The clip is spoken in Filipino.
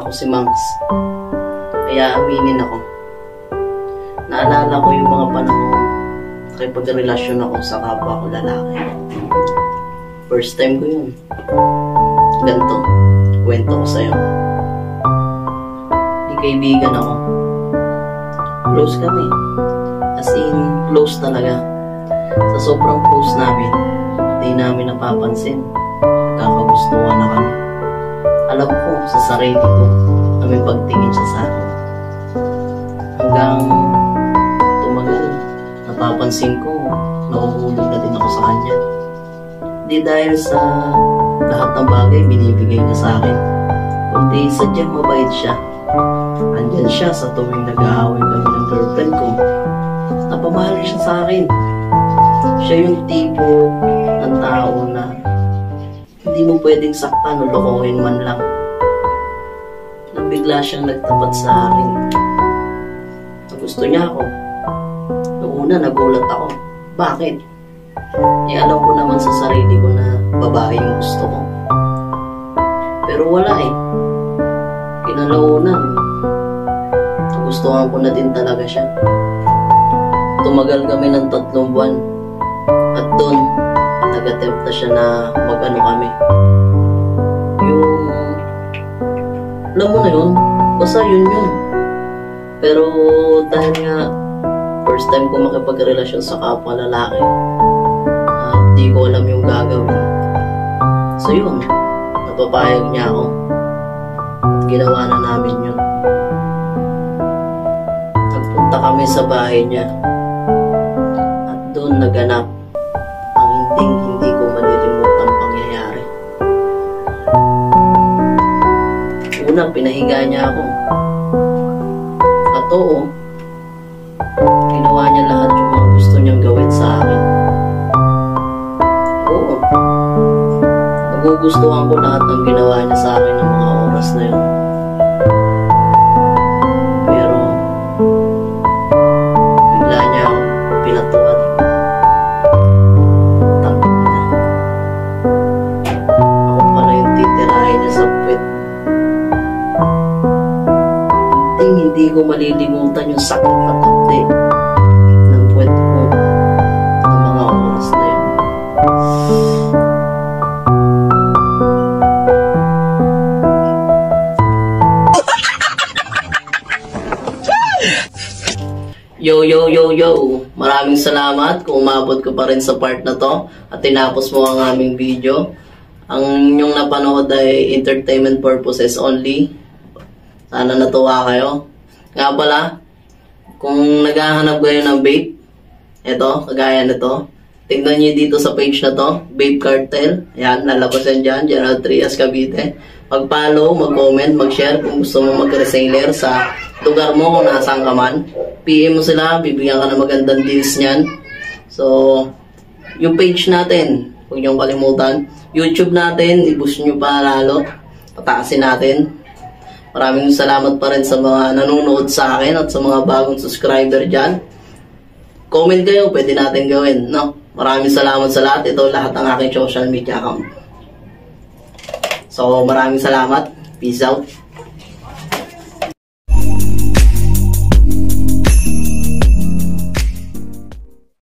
ako si Mangs. Kaya aminin ako. Naalala ko yung mga panahon nakipagrelasyon ako sa kapwa ko lalaki. First time ko yun. Ganito, kwento ko sa'yo. Di kaibigan ako. Close kami. As in, close talaga. Sa sobrang close namin, di namin napapansin. Kakagustuhan na kami. Alam ko sa sarili ko na may pagtingin siya sa akin. Hanggang tumagal, napapansin ko, nahuhulog na din ako sa kanya. Di dahil sa lahat ng bagay binibigay niya sa akin, kundi sadyang mabait siya. Andyan siya sa tuwing nag-aaway kami ng girlfriend ko. Napamahal siya sa akin. Siya yung tipo ng tao na hindi mo pwedeng saktan o lokohin man lang. Nabigla siyang nagtapat sa akin. Gusto niya ako. Noong una, nagulat ako. Bakit? Alam ko naman sa sarili ko na babae yung gusto ko. Pero wala eh. Kinalaunan, nagustuhan ko na din talaga siya. Tumagal kami ng 3 buwan. At doon, nag-attempt na siya na mag-ano kami. Yung, alam mo na yun, basta yun. Pero dahil nga, first time ko makipagrelasyon sa kapwa lalaki, di ko alam yung gagawin. So yun, napapayag niya ako. At ginawa na namin yun. Nagpunta kami sa bahay niya. At doon naganap ang hindi ko malilimutang pangyayari. Una, pinahiga niya ako. At oo, ginawa niya lahat yung mga gusto niyang gawin sa akin. Oo, nagugustuhan ko lahat ng ginawa niya sa akin ng mga oras na yun. Pero bigla niya ako pinatuan. Takot na. Ako pala yung titirahin niya sa puwet. Hindi ko malilimutan yung sakit na takti ng puwet ko ng mga oras na yun. Yo! Maraming salamat kung umabot ko pa rin sa part na to at tinapos mo ang aming video. Ang inyong napanood ay entertainment purposes only. Sana natuwa kayo. Nga pala, kung naghahanap kayo ng vape, ito, kagaya nito, tignan nyo dito sa page na to, Vape Cartel. Ayan, lalabas yan dyan, General Trias, Cavite. Mag-follow, mag-comment, mag-share kung gusto mo mag-reseller sa lugar mo kung nasaan ka man. PM mo sila, bibigyan ka ng magandang deals niyan. So, yung page natin, huwag niyong kalimutan. YouTube natin, i-boost nyo pa lalo. Pataasin natin. Maraming salamat pa rin sa mga nanonood sa akin at sa mga bagong subscriber dyan. Comment kayo, pwede natin gawin. No? Maraming salamat sa lahat. Ito lahat ng aking social media account. So, maraming salamat. Peace out.